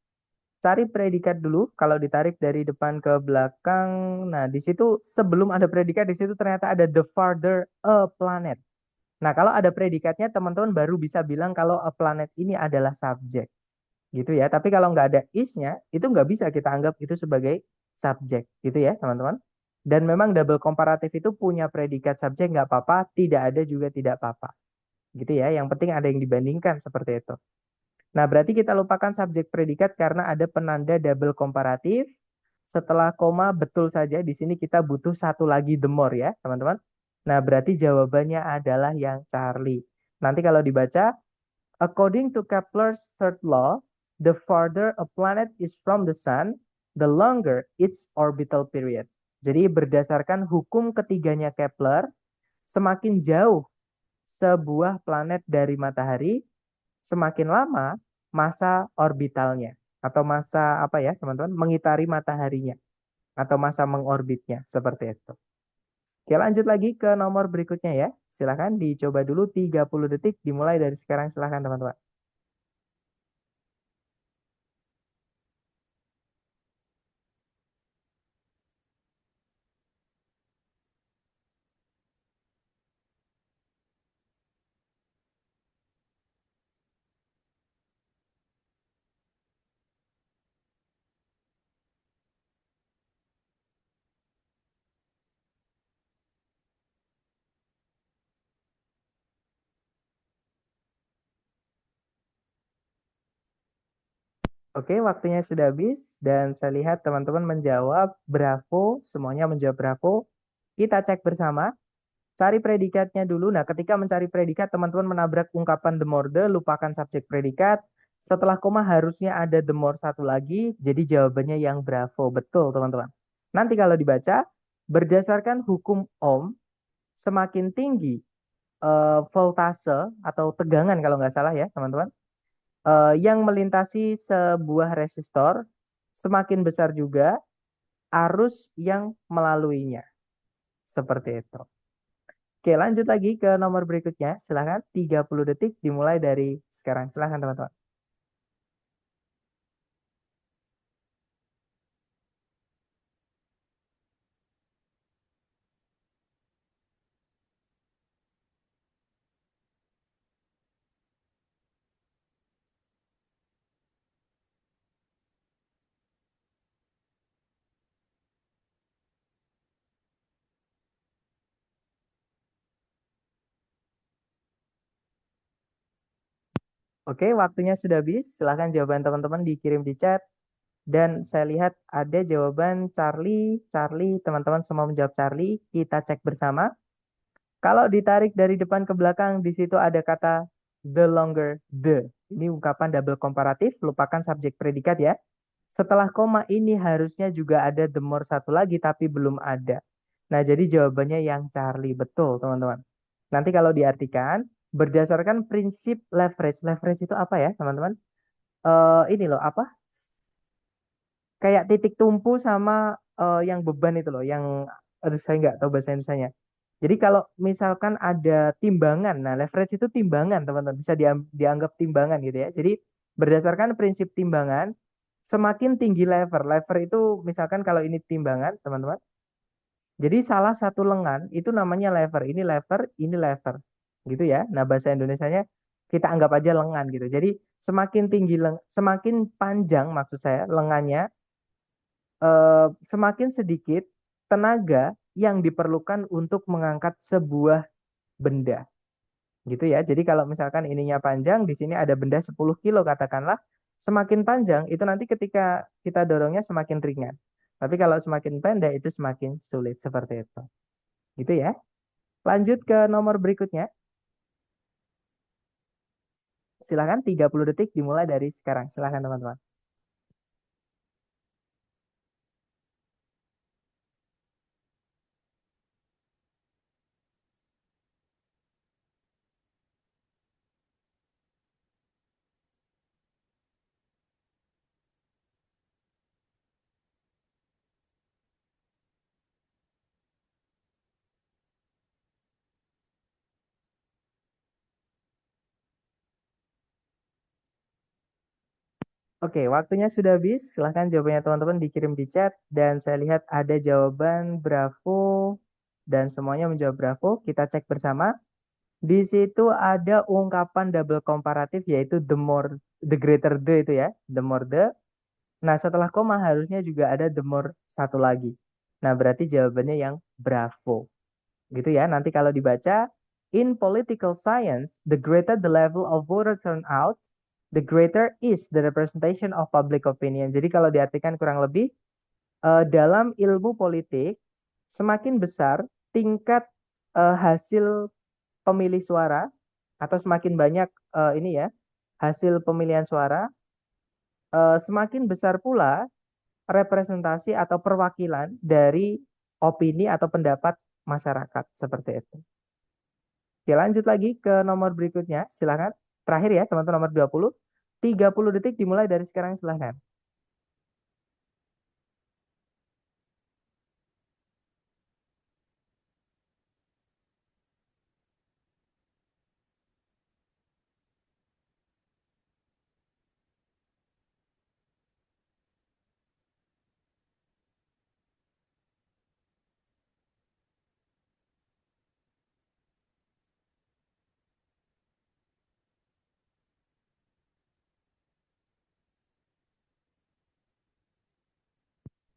Cari predikat dulu. Kalau ditarik dari depan ke belakang, nah di situ sebelum ada predikat di situ ternyata ada the farther a planet. Nah, kalau ada predikatnya, teman-teman baru bisa bilang kalau a planet ini adalah subjek. Gitu ya. Tapi kalau nggak ada is-nya, itu nggak bisa kita anggap itu sebagai subjek. Gitu ya, teman-teman. Dan memang double komparatif itu punya predikat subjek nggak apa-apa, tidak ada juga tidak apa-apa. Gitu ya. Yang penting ada yang dibandingkan seperti itu. Nah, berarti kita lupakan subjek predikat karena ada penanda double komparatif. Setelah koma, betul saja di sini kita butuh satu lagi the more ya, teman-teman. Nah, berarti jawabannya adalah yang Charlie. Nanti kalau dibaca, according to Kepler's third law, the farther a planet is from the sun, the longer its orbital period. Jadi berdasarkan hukum ketiganya Kepler, semakin jauh sebuah planet dari matahari, semakin lama masa orbitalnya atau masa apa ya, teman-teman, mengitari mataharinya atau masa mengorbitnya seperti itu. Oke, lanjut lagi ke nomor berikutnya ya. Silahkan dicoba dulu 30 detik dimulai dari sekarang. Silahkan teman-teman. Oke, waktunya sudah habis dan saya lihat teman-teman menjawab bravo, semuanya menjawab bravo. Kita cek bersama. Cari predikatnya dulu. Nah, ketika mencari predikat, teman-teman menabrak ungkapan the more the, lupakan subjek predikat. Setelah koma harusnya ada the more satu lagi. Jadi jawabannya yang bravo. Betul, teman-teman. Nanti kalau dibaca, berdasarkan hukum Ohm, semakin tinggi voltase atau tegangan kalau nggak salah ya, teman-teman, yang melintasi sebuah resistor, semakin besar juga arus yang melaluinya. Seperti itu. Oke, lanjut lagi ke nomor berikutnya. Silahkan, 30 detik dimulai dari sekarang. Silahkan, teman-teman. Oke, waktunya sudah habis. Silahkan jawaban teman-teman dikirim di chat. Dan saya lihat ada jawaban Charlie. Charlie, teman-teman semua menjawab Charlie. Kita cek bersama. Kalau ditarik dari depan ke belakang, di situ ada kata the longer the. Ini ungkapan double komparatif, lupakan subjek predikat ya. Setelah koma ini harusnya juga ada the more satu lagi, tapi belum ada. Nah, jadi jawabannya yang Charlie. Betul, teman-teman. Nanti kalau diartikan, berdasarkan prinsip leverage. Leverage itu apa ya, teman-teman? Ini loh, apa? Kayak titik tumpu sama yang beban itu loh, yang aduh saya nggak tahu bahasa Indonesianya. Jadi kalau misalkan ada timbangan, nah leverage itu timbangan teman-teman, bisa dianggap timbangan gitu ya. Jadi berdasarkan prinsip timbangan, semakin tinggi lever, lever itu misalkan kalau ini timbangan teman-teman, jadi salah satu lengan itu namanya lever, ini lever, gitu ya. Nah bahasa Indonesianya kita anggap aja lengan gitu. Jadi semakin tinggi, semakin panjang maksud saya lengannya, semakin sedikit tenaga yang diperlukan untuk mengangkat sebuah benda. Gitu ya. Jadi kalau misalkan ininya panjang, di sini ada benda 10 kilo katakanlah, semakin panjang itu nanti ketika kita dorongnya semakin ringan. Tapi kalau semakin pendek itu semakin sulit seperti itu. Gitu ya. Lanjut ke nomor berikutnya. Silakan 30 detik dimulai dari sekarang. Silakan teman-teman. Oke, waktunya sudah habis. Silahkan jawabannya teman-teman dikirim di chat. Dan saya lihat ada jawaban Bravo. Dan semuanya menjawab Bravo. Kita cek bersama. Di situ ada ungkapan double komparatif yaitu the more, the greater the itu ya. The more the. Nah, setelah koma harusnya juga ada the more satu lagi. Nah, berarti jawabannya yang Bravo. Gitu ya. Nanti kalau dibaca, in political science, the greater the level of voter turnout, the greater is the representation of public opinion. Jadi kalau diartikan kurang lebih, dalam ilmu politik, semakin besar tingkat hasil pemilih suara, atau semakin banyak ini ya, hasil pemilihan suara, semakin besar pula representasi atau perwakilan dari opini atau pendapat masyarakat. Seperti itu. Oke, lanjut lagi ke nomor berikutnya. Silakan. Terakhir ya, teman-teman, nomor 20. 30 detik dimulai dari sekarang, silakan.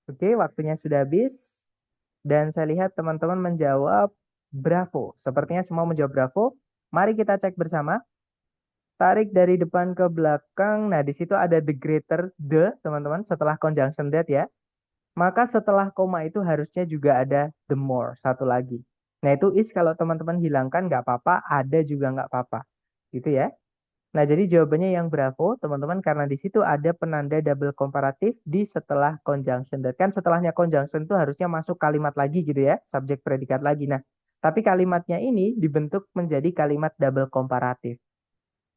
Oke, waktunya sudah habis. Dan saya lihat teman-teman menjawab Bravo. Sepertinya semua menjawab Bravo. Mari kita cek bersama. Tarik dari depan ke belakang. Nah, di situ ada the greater the, teman-teman, setelah conjunction that ya. Maka setelah koma itu harusnya juga ada the more, satu lagi. Nah, itu is kalau teman-teman hilangkan nggak apa-apa, ada juga nggak apa-apa. Gitu ya. Nah, jadi jawabannya yang bravo, teman-teman, karena di situ ada penanda double komparatif di setelah conjunction. Dan kan setelahnya conjunction itu harusnya masuk kalimat lagi gitu ya, subjek predikat lagi. Nah, tapi kalimatnya ini dibentuk menjadi kalimat double komparatif.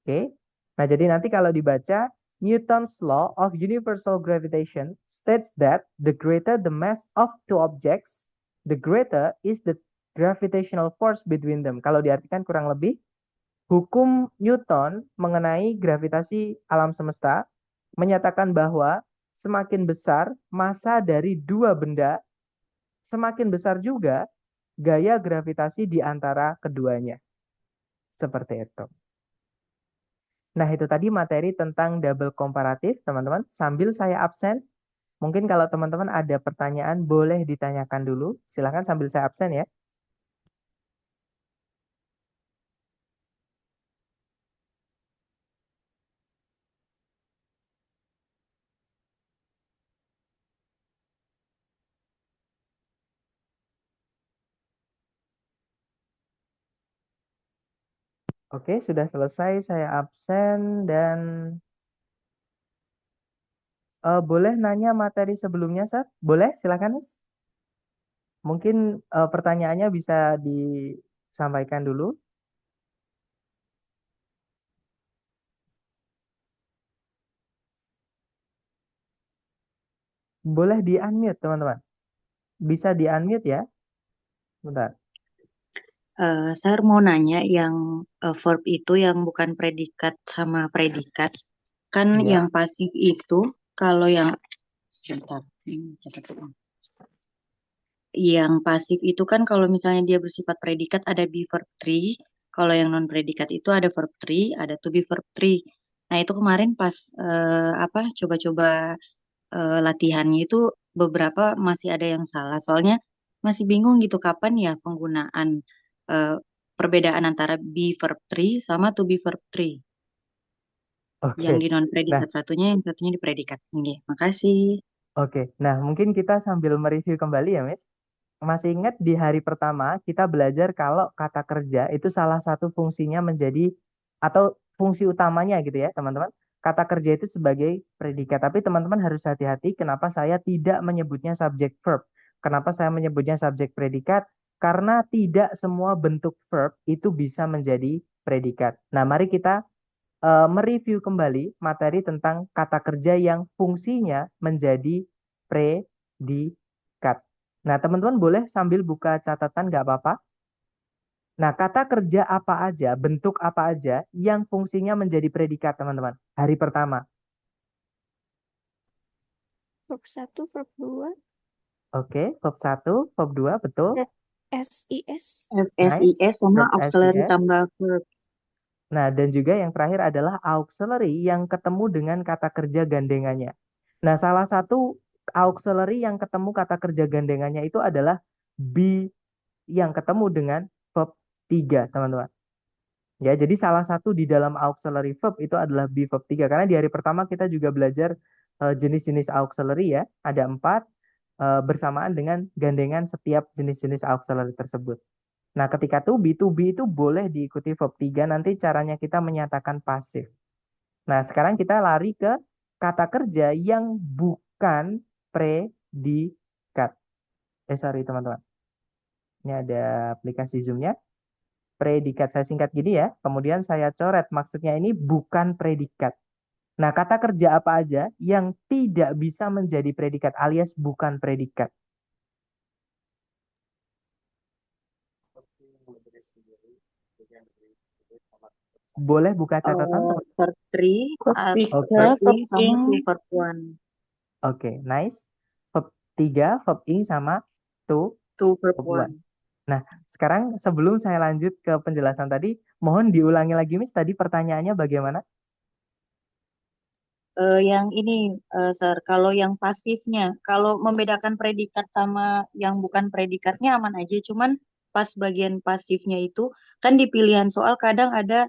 Oke. Nah, jadi nanti kalau dibaca, Newton's law of universal gravitation states that the greater the mass of two objects, the greater is the gravitational force between them. Kalau diartikan kurang lebih, hukum Newton mengenai gravitasi alam semesta menyatakan bahwa semakin besar massa dari dua benda, semakin besar juga gaya gravitasi di antara keduanya. Seperti itu. Nah, itu tadi materi tentang double komparatif, teman-teman. Sambil saya absen, mungkin kalau teman-teman ada pertanyaan, boleh ditanyakan dulu. Silahkan sambil saya absen ya. Oke, sudah selesai. Saya absen dan boleh nanya materi sebelumnya, Sir? Boleh, silakan, Miss. Mungkin pertanyaannya bisa disampaikan dulu. Boleh di-unmute, teman-teman. Bisa di-unmute ya. Bentar. Saya mau nanya yang verb itu yang bukan predikat sama predikat. Kan Iya. yang pasif itu kalau yang bentar, catat dulu. Yang pasif itu kan kalau misalnya dia bersifat predikat ada be verb 3, kalau yang non predikat itu ada verb 3, ada to be verb 3. Nah, itu kemarin pas coba-coba latihannya itu beberapa masih ada yang salah. Soalnya masih bingung gitu kapan ya penggunaan eh, perbedaan antara be verb 3 sama to be verb 3. Yang Oke. di non Nah, predikat satunya, yang satunya di predikat. Oke, makasih. oke. Nah, mungkin kita sambil mereview kembali ya, Miss. Masih ingat di hari pertama kita belajar kalau kata kerja itu salah satu fungsinya menjadi atau fungsi utamanya gitu ya, teman-teman. Kata kerja itu sebagai predikat, tapi teman-teman harus hati-hati kenapa saya tidak menyebutnya subject verb. Kenapa saya menyebutnya subjek predikat? Karena tidak semua bentuk verb itu bisa menjadi predikat. Nah, mari kita mereview kembali materi tentang kata kerja yang fungsinya menjadi predikat. Nah, teman-teman boleh sambil buka catatan, nggak apa-apa. Nah, kata kerja apa aja, bentuk apa aja yang fungsinya menjadi predikat, teman-teman? Hari pertama. Verb 1, verb 2, Oke, verb 1, verb 2, betul. SIS. Nice. FSIS sama Verb auxiliary SIS. tambah verb. Nah, dan juga yang terakhir adalah auxiliary yang ketemu dengan kata kerja gandengannya. Nah, salah satu auxiliary yang ketemu kata kerja gandengannya itu adalah be yang ketemu dengan verb 3, teman-teman. Ya, jadi salah satu di dalam auxiliary verb itu adalah be verb 3. Karena di hari pertama kita juga belajar jenis-jenis auxiliary ya. Ada 4 bersamaan dengan gandengan setiap jenis-jenis auxiliary tersebut. Nah, ketika to be itu boleh diikuti verb 3, nanti caranya kita menyatakan pasif. Nah, sekarang kita lari ke kata kerja yang bukan predikat. Sorry teman-teman. Ini ada aplikasi Zoom-nya. Predikat saya singkat gini ya, kemudian saya coret. Maksudnya ini bukan predikat. Nah, kata kerja apa aja yang tidak bisa menjadi predikat alias bukan predikat? Boleh buka catatan, teman-teman? Verb 3, Oke. verb ing sama to verb 1. Oke, nice. Verb 3, verb ing sama to To verb verb 1. 1. Nah, sekarang sebelum saya lanjut ke penjelasan tadi, mohon diulangi lagi, Miss. Tadi pertanyaannya bagaimana? Yang ini, Sir, kalau yang pasifnya, kalau membedakan predikat sama yang bukan predikatnya aman aja, cuman pas bagian pasifnya itu, kan di pilihan soal kadang ada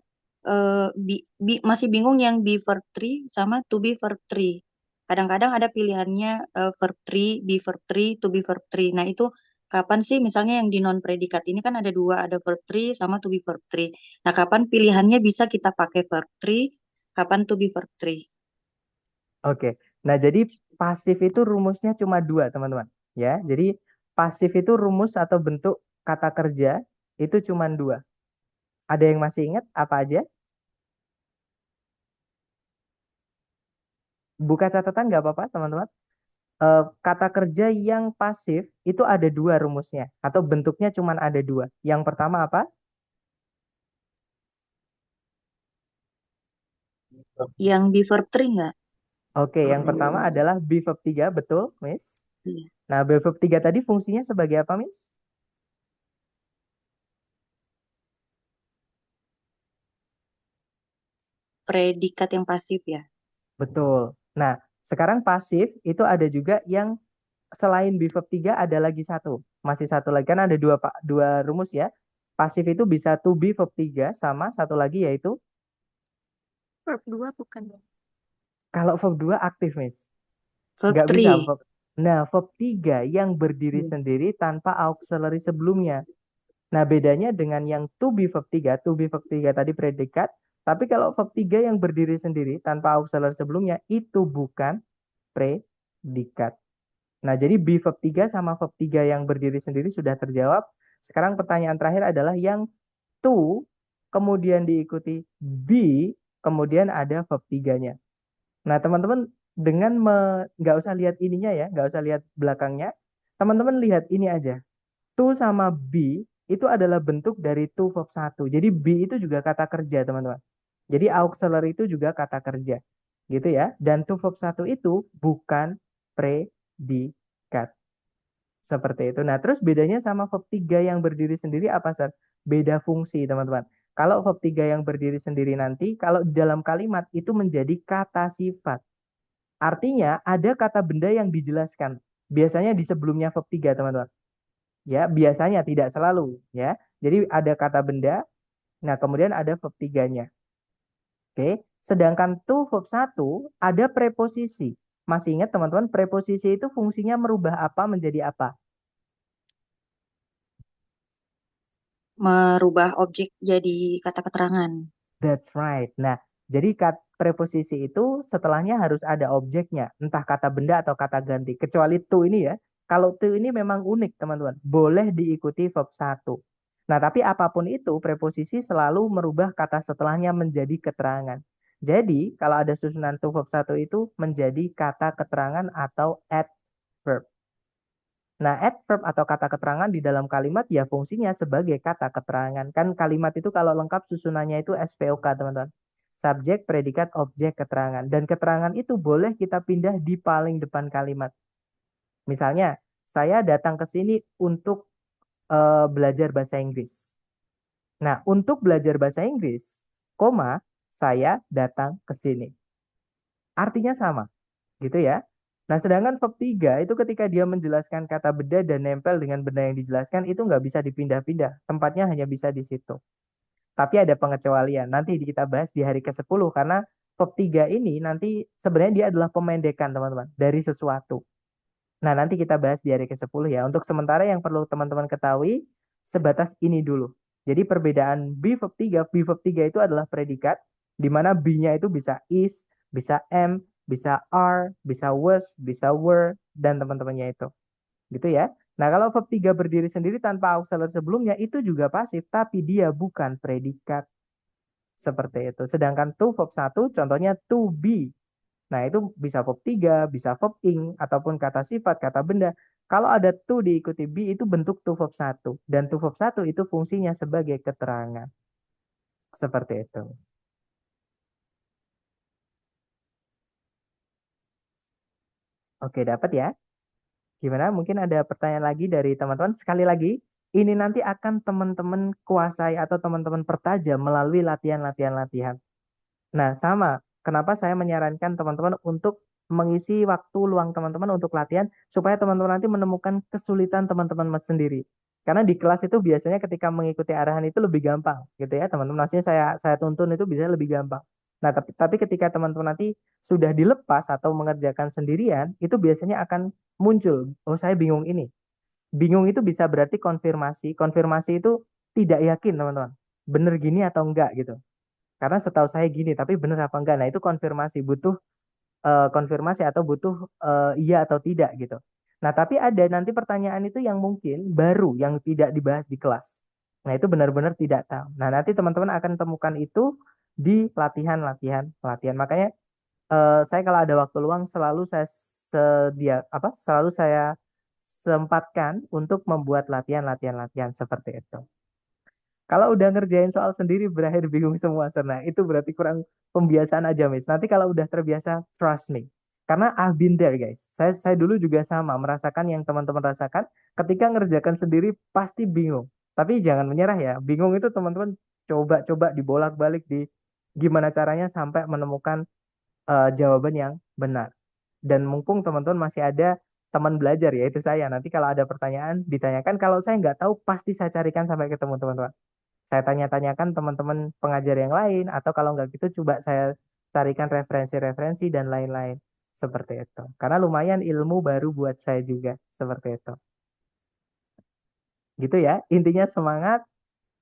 masih bingung yang be verb 3 sama to be verb 3. Kadang-kadang ada pilihannya verb 3, be verb 3, to be verb 3. Nah, itu kapan sih misalnya yang di non predikat ini kan ada dua, ada verb 3 sama to be verb 3. Nah, kapan pilihannya bisa kita pakai verb 3 Kapan tuh be verb 3? Oke. Nah, jadi pasif itu rumusnya cuma dua, teman-teman. Ya, jadi pasif itu rumus atau bentuk kata kerja itu cuma dua. Ada yang masih ingat apa aja? Buka catatan nggak apa-apa, teman-teman. Kata kerja yang pasif itu ada dua rumusnya atau bentuknya cuma ada dua. Yang pertama apa? Yang be verb 3 nggak? Oke, yang pertama adalah be verb 3, betul, Miss? Iya. Nah, be verb 3 tadi fungsinya sebagai apa, Miss? Predikat yang pasif ya. Betul. Nah, sekarang pasif itu ada juga yang selain be verb 3 ada lagi satu. Masih satu lagi kan ada dua rumus ya. Pasif itu bisa to be verb 3 sama satu lagi yaitu Verb 2 bukan. kalau verb 2 aktif, Miss. Verb Nggak bisa 3. verb. Nah, verb 3 yang berdiri Hmm. sendiri tanpa auxiliary sebelumnya. Nah, bedanya dengan yang to be verb 3 tadi predikat, tapi kalau verb 3 yang berdiri sendiri tanpa auxiliary sebelumnya itu bukan predikat. Nah, jadi be verb 3 sama verb 3 yang berdiri sendiri sudah terjawab. Sekarang pertanyaan terakhir adalah yang to, kemudian diikuti be, kemudian ada verb 3-nya. Nah, teman-teman dengan nggak usah lihat ininya ya, nggak usah lihat belakangnya. Teman-teman lihat ini aja. To sama be itu adalah bentuk dari to verb 1. Jadi be itu juga kata kerja, teman-teman. Jadi auxiliary itu juga kata kerja. Gitu ya. Dan to verb 1 itu bukan predikat. Seperti itu. Nah, terus bedanya sama verb 3 yang berdiri sendiri apa, Sir? Beda fungsi, teman-teman. Kalau verb 3 yang berdiri sendiri nanti, kalau di dalam kalimat itu menjadi kata sifat. Artinya ada kata benda yang dijelaskan. Biasanya di sebelumnya verb 3, teman-teman. Ya, biasanya tidak selalu, ya. Jadi ada kata benda, nah kemudian ada verb 3-nya. Oke. Sedangkan to verb 1 ada preposisi. Masih ingat, teman-teman, preposisi itu fungsinya merubah apa menjadi apa? Merubah objek jadi kata keterangan. That's right. Nah, jadi preposisi itu setelahnya harus ada objeknya, entah kata benda atau kata ganti. Kecuali to ini ya. Kalau to ini memang unik, teman-teman. Boleh diikuti verb 1. Nah, tapi apapun itu, preposisi selalu merubah kata setelahnya menjadi keterangan. Jadi, kalau ada susunan to verb 1 itu menjadi kata keterangan atau adverb. Nah, adverb atau kata keterangan di dalam kalimat ya fungsinya sebagai kata keterangan. Kan kalimat itu kalau lengkap susunannya itu SPOK, teman-teman. Subjek, predikat, objek, keterangan. Dan keterangan itu boleh kita pindah di paling depan kalimat. Misalnya, saya datang ke sini untuk belajar bahasa Inggris. Nah, untuk belajar bahasa Inggris, koma, saya datang ke sini. Artinya sama, gitu ya. Nah, sedangkan verb 3 itu ketika dia menjelaskan kata benda dan nempel dengan benda yang dijelaskan itu nggak bisa dipindah-pindah. Tempatnya hanya bisa di situ. Tapi ada pengecualian. Nanti kita bahas di hari ke-10 karena verb 3 ini nanti sebenarnya dia adalah pemendekan, teman-teman, dari sesuatu. Nah, nanti kita bahas di hari ke-10 ya. Untuk sementara yang perlu teman-teman ketahui sebatas ini dulu. Jadi perbedaan be verb 3 itu adalah predikat di mana be-nya itu bisa is, bisa am, bisa are, bisa was, bisa were, dan teman-temannya itu. Gitu ya. Nah, kalau verb 3 berdiri sendiri tanpa auxiliary sebelumnya itu juga pasif, tapi dia bukan predikat. Seperti itu. Sedangkan to verb 1 contohnya to be. Nah, itu bisa verb 3, bisa verb ing, ataupun kata sifat, kata benda. Kalau ada to diikuti be itu bentuk to verb 1. Dan to verb 1 itu fungsinya sebagai keterangan. Seperti itu. Oke, dapat ya? Gimana? Mungkin ada pertanyaan lagi dari teman-teman. Sekali lagi, ini nanti akan teman-teman kuasai atau teman-teman pertajam melalui latihan-latihan-latihan. Nah, sama. Kenapa saya menyarankan teman-teman untuk mengisi waktu luang teman-teman untuk latihan supaya teman-teman nanti menemukan kesulitan teman-teman sendiri. Karena di kelas itu biasanya ketika mengikuti arahan itu lebih gampang, gitu ya, teman-teman. Maksudnya saya tuntun itu bisa lebih gampang. Nah, tapi ketika teman-teman nanti sudah dilepas atau mengerjakan sendirian, itu biasanya akan muncul, oh saya bingung ini. Bingung itu bisa berarti konfirmasi. Konfirmasi itu tidak yakin, teman-teman. Bener gini atau enggak gitu. Karena setahu saya gini, tapi bener apa enggak? Nah, itu konfirmasi, butuh konfirmasi atau butuh iya atau tidak gitu. Nah, tapi ada nanti pertanyaan itu yang mungkin baru, yang tidak dibahas di kelas. Nah, itu benar-benar tidak tahu. Nah, nanti teman-teman akan temukan itu di latihan-latihan, pelatihan. Makanya saya kalau ada waktu luang selalu saya selalu saya sempatkan untuk membuat latihan-latihan seperti itu. Kalau udah ngerjain soal sendiri berakhir bingung semua, Serna. Itu berarti kurang pembiasaan aja, Miss. Nanti kalau udah terbiasa, trust me. Karena I've been there, guys. Saya dulu juga sama, merasakan yang teman-teman rasakan. Ketika ngerjakan sendiri, pasti bingung. Tapi jangan menyerah ya. Bingung itu teman-teman coba-coba dibolak-balik di gimana caranya sampai menemukan jawaban yang benar. Dan mumpung teman-teman masih ada teman belajar, yaitu saya. Nanti kalau ada pertanyaan, ditanyakan. Kalau saya nggak tahu, pasti saya carikan sampai ketemu teman-teman. Saya tanya-tanyakan teman-teman pengajar yang lain, atau kalau nggak gitu coba saya carikan referensi-referensi dan lain-lain. Seperti itu. Karena lumayan ilmu baru buat saya juga. Seperti itu. Gitu ya. Intinya semangat.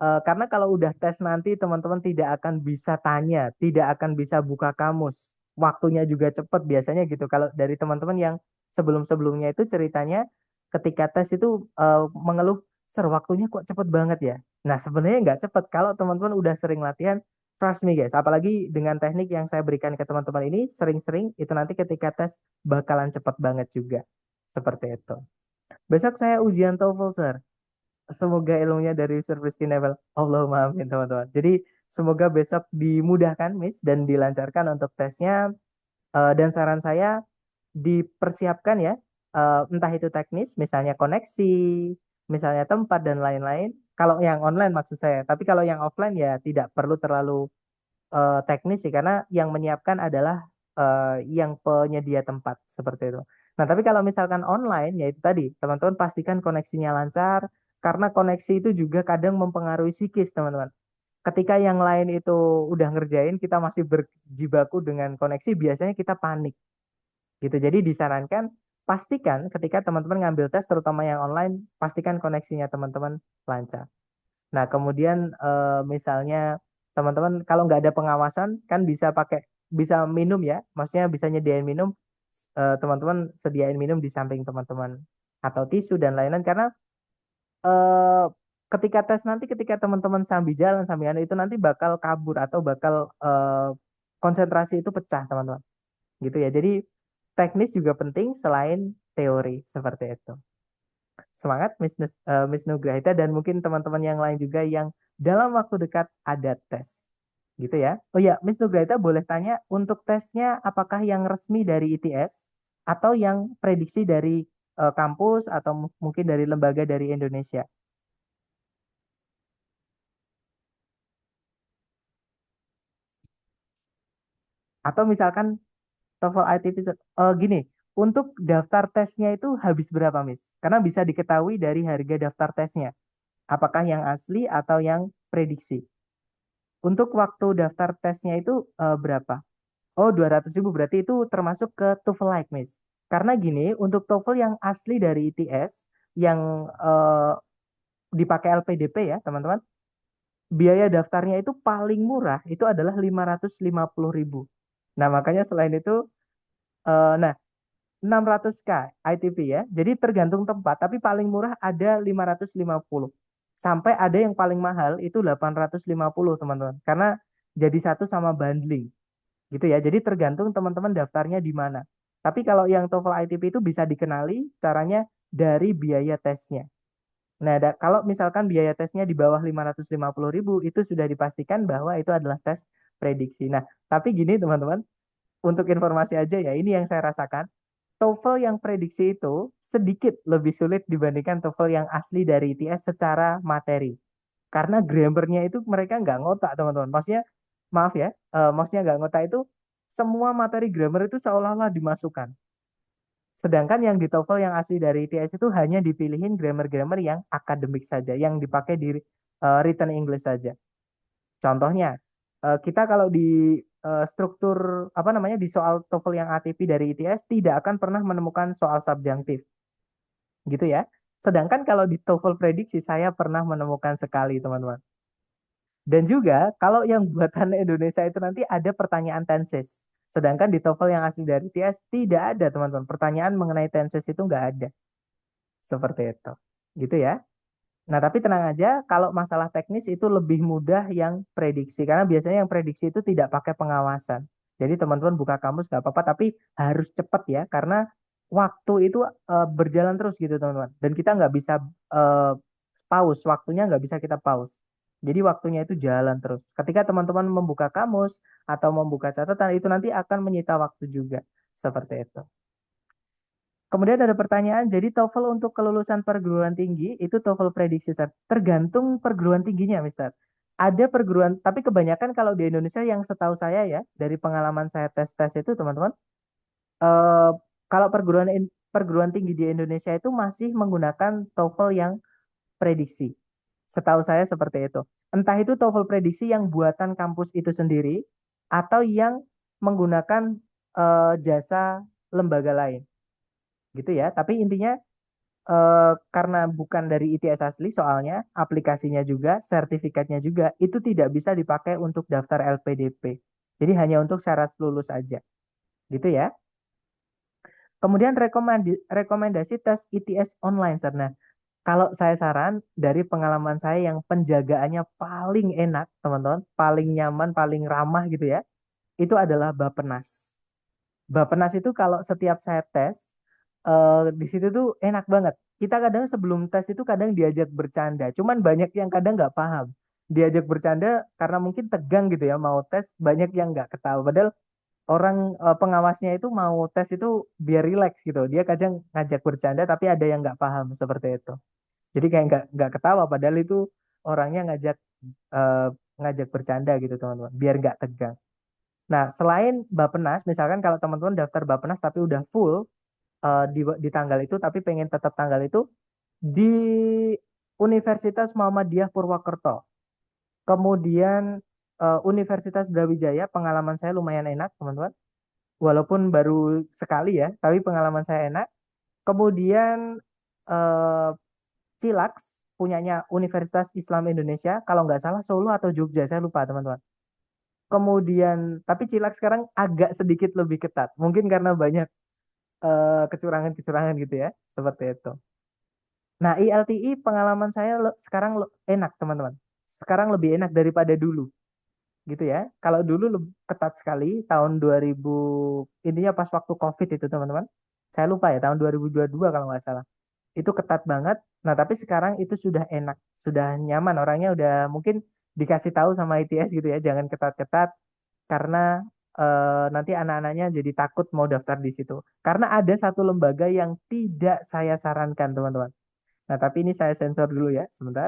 Karena kalau udah tes nanti teman-teman tidak akan bisa tanya, tidak akan bisa buka kamus. Waktunya juga cepet biasanya gitu. Kalau dari teman-teman yang sebelum-sebelumnya itu ceritanya ketika tes itu mengeluh, ser waktunya kok cepet banget ya. Nah sebenarnya nggak cepet. Kalau teman-teman udah sering latihan, trust me guys. Apalagi dengan teknik yang saya berikan ke teman-teman ini, sering-sering itu nanti ketika tes bakalan cepet banget juga. Seperti itu. Besok saya ujian TOEFL, Sir. Semoga ilmunya dari service level. Allahumma amin teman-teman. Jadi semoga besok dimudahkan Miss dan dilancarkan untuk tesnya. Dan saran saya dipersiapkan ya, entah itu teknis, misalnya koneksi, misalnya tempat dan lain-lain. Kalau yang online maksud saya. Tapi kalau yang offline ya tidak perlu terlalu teknis sih, karena yang menyiapkan adalah yang penyedia tempat seperti itu. Nah, tapi kalau misalkan online, ya itu tadi, teman-teman pastikan koneksinya lancar, karena koneksi itu juga kadang mempengaruhi psikis, teman-teman. Ketika yang lain itu udah ngerjain, kita masih berjibaku dengan koneksi, biasanya kita panik, gitu. Jadi disarankan, pastikan ketika teman-teman ngambil tes, terutama yang online, pastikan koneksinya teman-teman lancar. Nah, kemudian misalnya teman-teman kalau nggak ada pengawasan kan bisa minum ya, maksudnya bisa nyediain minum, teman-teman sediain minum di samping teman-teman atau tisu dan lain-lain karena eh, ketika tes nanti ketika teman-teman sambil jalan sambil anu, itu nanti bakal kabur atau bakal konsentrasi itu pecah teman-teman, gitu ya. Jadi teknis juga penting selain teori seperti itu. Semangat Miss Nugrahita dan mungkin teman-teman yang lain juga yang dalam waktu dekat ada tes. Gitu ya. Oh ya, Miss Nugrahita boleh tanya untuk tesnya apakah yang resmi dari ITS atau yang prediksi dari kampus atau mungkin dari lembaga dari Indonesia. Atau misalkan TOEFL ITP gini, untuk daftar tesnya itu habis berapa, Miss? Karena bisa diketahui dari harga daftar tesnya. Apakah yang asli atau yang prediksi? Untuk waktu daftar tesnya itu berapa? Oh, 200.000 berarti itu termasuk ke TOEFL Like, Miss. Karena gini, untuk TOEFL yang asli dari ITS, yang dipakai LPDP ya, teman-teman, biaya daftarnya itu paling murah, itu adalah 550.000. Nah, makanya selain itu, nah, 600K ITP ya. Jadi tergantung tempat, tapi paling murah ada 550. Sampai ada yang paling mahal itu 850, teman-teman. Karena jadi satu sama bundling. Gitu ya. Jadi tergantung teman-teman daftarnya di mana. Tapi kalau yang TOEFL ITP itu bisa dikenali caranya dari biaya tesnya. Nah, kalau misalkan biaya tesnya di bawah 550.000, itu sudah dipastikan bahwa itu adalah tes prediksi. Nah, tapi gini teman-teman, untuk informasi aja ya, ini yang saya rasakan. TOEFL yang prediksi itu sedikit lebih sulit dibandingkan TOEFL yang asli dari ITS secara materi. Karena grammarnya itu mereka nggak ngotak, teman-teman. Maksudnya, maaf ya, maksudnya nggak ngotak itu semua materi grammar itu seolah-olah dimasukkan. Sedangkan yang di TOEFL yang asli dari ITS itu hanya dipilihin grammar-grammar yang akademik saja, yang dipakai di written English saja. Contohnya, kita kalau di struktur apa namanya di soal TOEFL yang ATP dari ITS tidak akan pernah menemukan soal subjunktif, gitu ya. Sedangkan kalau di TOEFL prediksi saya pernah menemukan sekali, teman-teman. Dan juga kalau yang buatan Indonesia itu nanti ada pertanyaan tenses. Sedangkan di TOEFL yang asli dari ITS tidak ada, teman-teman. Pertanyaan mengenai tenses itu nggak ada. Seperti itu. Gitu ya. Nah, tapi tenang aja, kalau masalah teknis itu lebih mudah yang prediksi. Karena biasanya yang prediksi itu tidak pakai pengawasan. Jadi teman-teman buka kamus nggak apa-apa, tapi harus cepat ya. Karena waktu itu berjalan terus gitu teman-teman. Dan kita nggak bisa eh, pause, waktunya nggak bisa kita pause. Jadi waktunya itu jalan terus. Ketika teman-teman membuka kamus atau membuka catatan, itu nanti akan menyita waktu juga. Seperti itu. Kemudian ada pertanyaan, jadi TOEFL untuk kelulusan perguruan tinggi itu TOEFL prediksi, Mister. Tergantung perguruan tingginya, Mister. Ada perguruan, tapi kebanyakan kalau di Indonesia yang setahu saya ya, dari pengalaman saya tes-tes itu, teman-teman, eh, kalau perguruan tinggi di Indonesia itu masih menggunakan TOEFL yang prediksi. Setahu saya seperti itu. Entah itu TOEFL prediksi yang buatan kampus itu sendiri, atau yang menggunakan jasa lembaga lain. Gitu ya. Tapi intinya karena bukan dari ITS asli soalnya aplikasinya juga, sertifikatnya juga itu tidak bisa dipakai untuk daftar LPDP. Jadi hanya untuk syarat lulus aja. Gitu ya. Kemudian rekomendasi tes ITS online, Sir. Nah, kalau saya saran dari pengalaman saya yang penjagaannya paling enak, teman-teman, paling nyaman, paling ramah gitu ya, itu adalah Bappenas. Bappenas itu kalau setiap saya tes, di situ tuh enak banget. Kita kadang sebelum tes itu kadang diajak bercanda, cuman banyak yang kadang nggak paham. Diajak bercanda karena mungkin tegang gitu ya mau tes, banyak yang nggak ketahui. Padahal orang pengawasnya itu mau tes itu biar rileks gitu. Dia kadang ngajak bercanda tapi ada yang nggak paham seperti itu. Jadi kayak nggak ketawa padahal itu orangnya eh, ngajak bercanda gitu teman-teman, biar nggak tegang. Nah, selain Bappenas, misalkan kalau teman-teman daftar Bappenas tapi udah full di tanggal itu, tapi pengen tetap tanggal itu, di Universitas Muhammadiyah Purwokerto. Kemudian Universitas Brawijaya, pengalaman saya lumayan enak, teman-teman. Walaupun baru sekali ya, tapi pengalaman saya enak. Kemudian eh, Cilax, punyanya Universitas Islam Indonesia, kalau nggak salah Solo atau Jogja, saya lupa, teman-teman. Kemudian, tapi Cilax sekarang agak sedikit lebih ketat. Mungkin karena banyak kecurangan-kecurangan gitu ya, seperti itu. Nah, ILTI pengalaman saya sekarang enak, teman-teman. Sekarang lebih enak daripada dulu, gitu ya. Kalau dulu ketat sekali, tahun 2000, intinya pas waktu COVID itu, teman-teman. Saya lupa ya, tahun 2022 kalau nggak salah. Itu ketat banget. Nah, tapi sekarang itu sudah enak, sudah nyaman. Orangnya udah mungkin dikasih tahu sama ITS gitu ya, jangan ketat-ketat karena nanti anak-anaknya jadi takut mau daftar di situ. Karena ada satu lembaga yang tidak saya sarankan, teman-teman. Nah, tapi ini saya sensor dulu ya, sebentar.